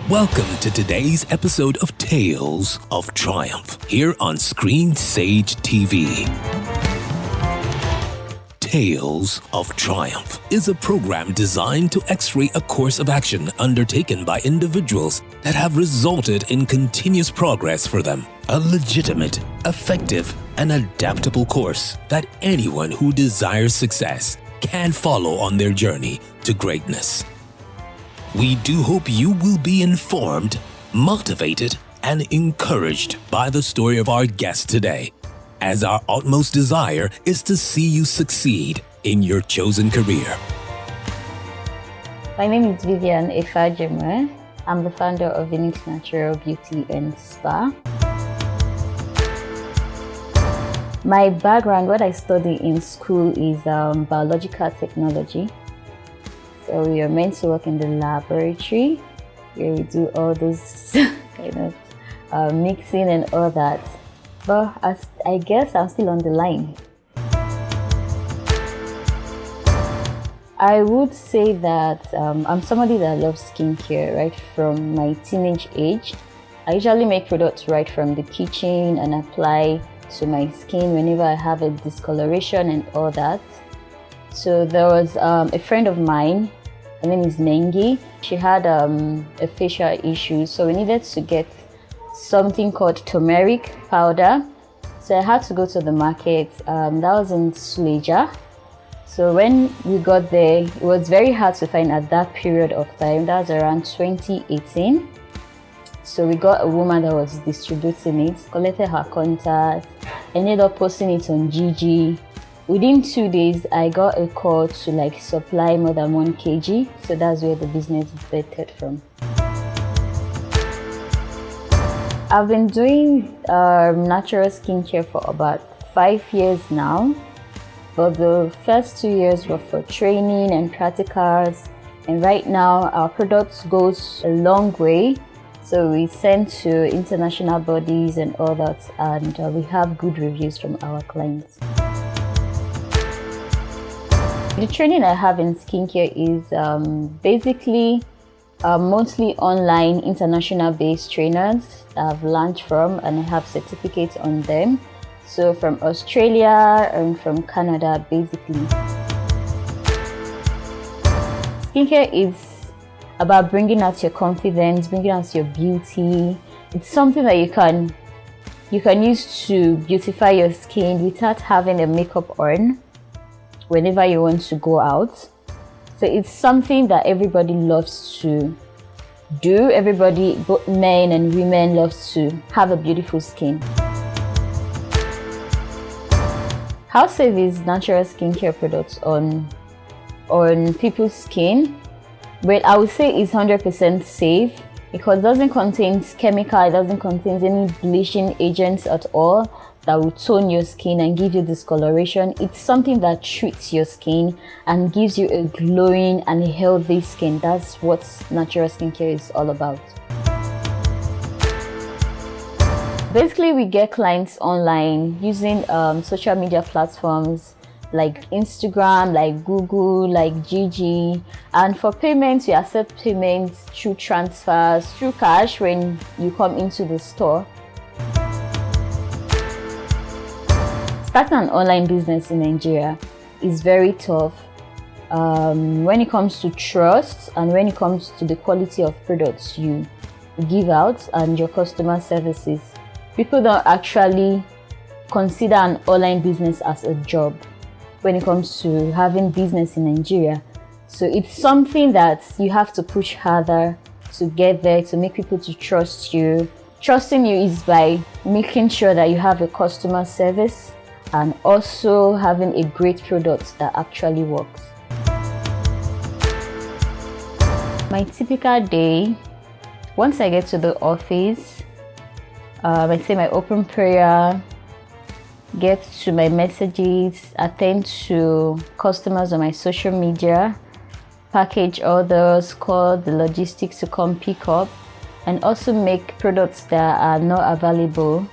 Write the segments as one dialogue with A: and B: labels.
A: Welcome to today's episode of Tales of Triumph here on ScreenSage TV. Tales of Triumph is a program designed to x-ray a course of action undertaken by individuals that have resulted in continuous progress for them. A legitimate, effective, and adaptable course that anyone who desires success can follow on their journey to greatness. We do hope you will be informed, motivated, and encouraged by the story of our guest today, as our utmost desire is to see you succeed in your chosen career.
B: My name is Vivian Efajemue. I'm the founder of Vinicksnatural Beauty and Spa. My background, what I study in school is biological technology. So we are meant to work in the laboratory where we do all those kind of mixing and all that. But I guess I'm still on the line. I would say that I'm somebody that loves skincare right from my teenage age. I usually make products right from the kitchen and apply to my skin whenever I have a discoloration and all that. So there was a friend of mine. Her name is Nengi. She had a facial issue, so we needed to get something called turmeric powder. So I had to go to the market. That was in Suleja. So when we got there, it was very hard to find at that period of time. That was around 2018. So we got a woman that was distributing it, collected her contact, ended up posting it on Gigi. Within 2 days, I got a call to supply more than 1 kg. So that's where the business is birthed from. I've been doing natural skincare for about 5 years now. But the first 2 years were for training and practicals. And right now, our products goes a long way. So we send to international bodies and all that. And we have good reviews from our clients. The training I have in skincare is basically mostly online, international-based trainers I've learned from, and I have certificates on them. So from Australia and from Canada, basically. Skincare is about bringing out your confidence, bringing out your beauty. It's something that you can use to beautify your skin without having a makeup on whenever you want to go out. So it's something that everybody loves to do. Everybody, both men and women, loves to have a beautiful skin. How safe is natural skincare products on people's skin? Well, I would say it's 100% safe because it doesn't contain chemical, it doesn't contain any bleaching agents at all that will tone your skin and give you discoloration. It's something that treats your skin and gives you a glowing and healthy skin. That's what natural skincare is all about. Basically, we get clients online using social media platforms like Instagram, like Google, like Gigi. And for payments, we accept payments through transfers, through cash when you come into the store. Starting an online business in Nigeria is very tough when it comes to trust and when it comes to the quality of products you give out and your customer services. People don't actually consider an online business as a job when it comes to having business in Nigeria. So it's something that you have to push harder to get there, to make people to trust you. Trusting you is by making sure that you have a customer service and also having a great product that actually works. My typical day, once I get to the office, I say my open prayer, get to my messages, attend to customers on my social media, package orders, call the logistics to come pick up, and also make products that are not available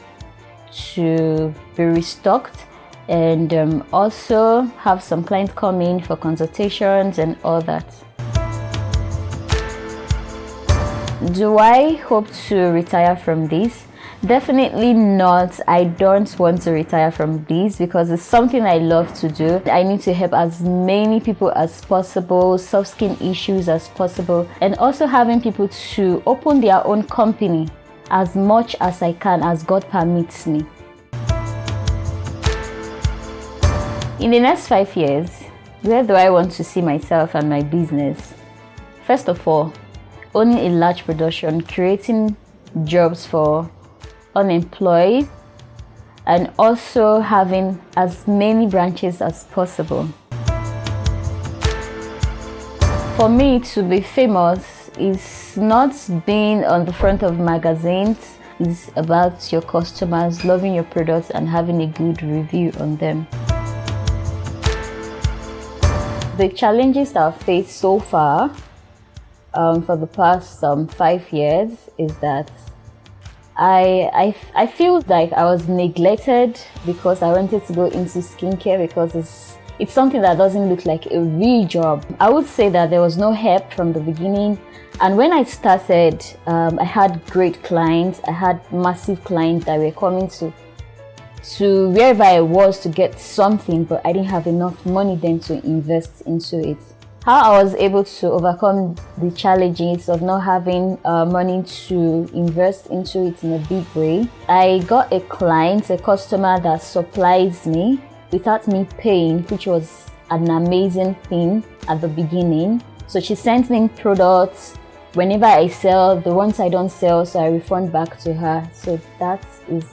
B: to be restocked, and also have some clients come in for consultations and all that. do I hope to retire from this? Definitely not. I don't want to retire from this because it's something I love to do. I need to help as many people as possible, solve skin issues as possible, and also having people to open their own company as much as I can, as God permits me. In the next 5 years, where do I want to see myself and my business? First of all, owning a large production, creating jobs for unemployed, and also having as many branches as possible. For me, to be famous is not being on the front of magazines. It's about your customers loving your products and having a good review on them. The challenges that I've faced so far for the past 5 years is that I feel like I was neglected because I wanted to go into skincare because it's something that doesn't look like a real job. I would say that there was no help from the beginning, and when I started, I had great clients. I had massive clients that were coming to wherever I was to get something, but I didn't have enough money then to invest into it. How I was able to overcome the challenges of not having money to invest into it in a big way, I got a client, a customer that supplies me without me paying, which was an amazing thing at the beginning. So she sent me products. Whenever I sell, the ones I don't sell, so I refund back to her. So that is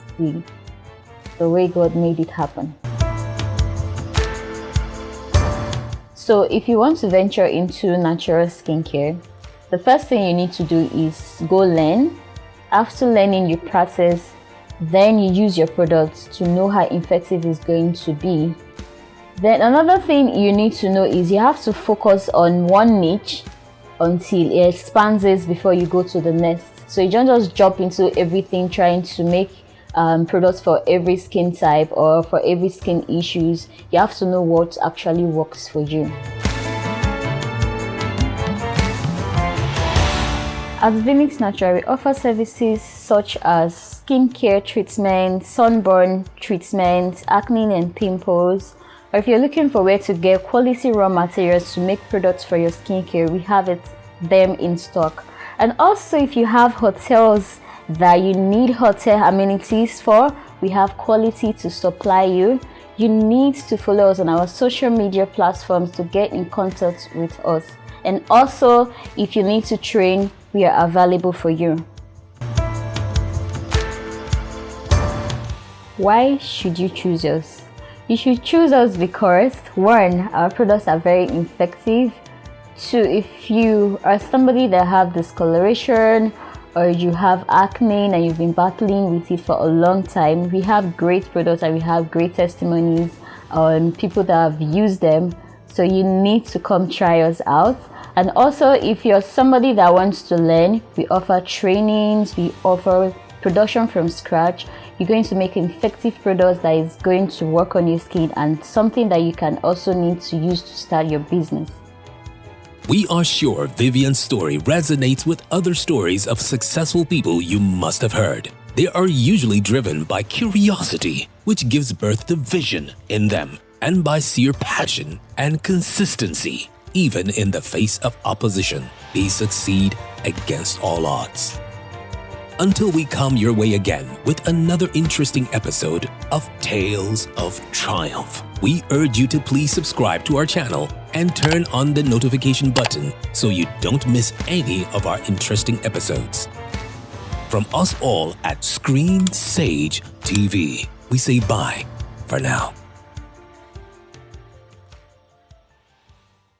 B: the way God made it happen. So if you want to venture into natural skincare, the first thing you need to do is go learn. After learning, you practice, then you use your products to know how effective it's going to be. Then another thing you need to know is you have to focus on one niche until it expands before you go to the next. So you don't just jump into everything trying to make products for every skin type or for every skin issues. You have to know what actually works for you. At Vinicksnatural, we offer services such as skincare treatments, sunburn treatments, acne and pimples. Or if you're looking for where to get quality raw materials to make products for your skincare, we have them in stock. And also, if you have hotels that you need hotel amenities for, we have quality to supply you. You need to follow us on our social media platforms to get in contact with us. And also, if you need to train, we are available for you. Why should you choose us? You should choose us because 1, our products are very effective. 2, if you are somebody that have discoloration or you have acne and you've been battling with it for a long time, we have great products and we have great testimonies on people that have used them. So you need to come try us out. And also, if you're somebody that wants to learn, we offer trainings, we offer production from scratch. You're going to make effective products that is going to work on your skin and something that you can also need to use to start your business.
A: We are sure Vivian's story resonates with other stories of successful people you must have heard. They are usually driven by curiosity, which gives birth to vision in them, and by sheer passion and consistency. Even in the face of opposition, they succeed against all odds. Until we come your way again with another interesting episode of Tales of Triumph, we urge you to please subscribe to our channel and turn on the notification button so you don't miss any of our interesting episodes. From us all at ScreenSage TV, we say bye for now.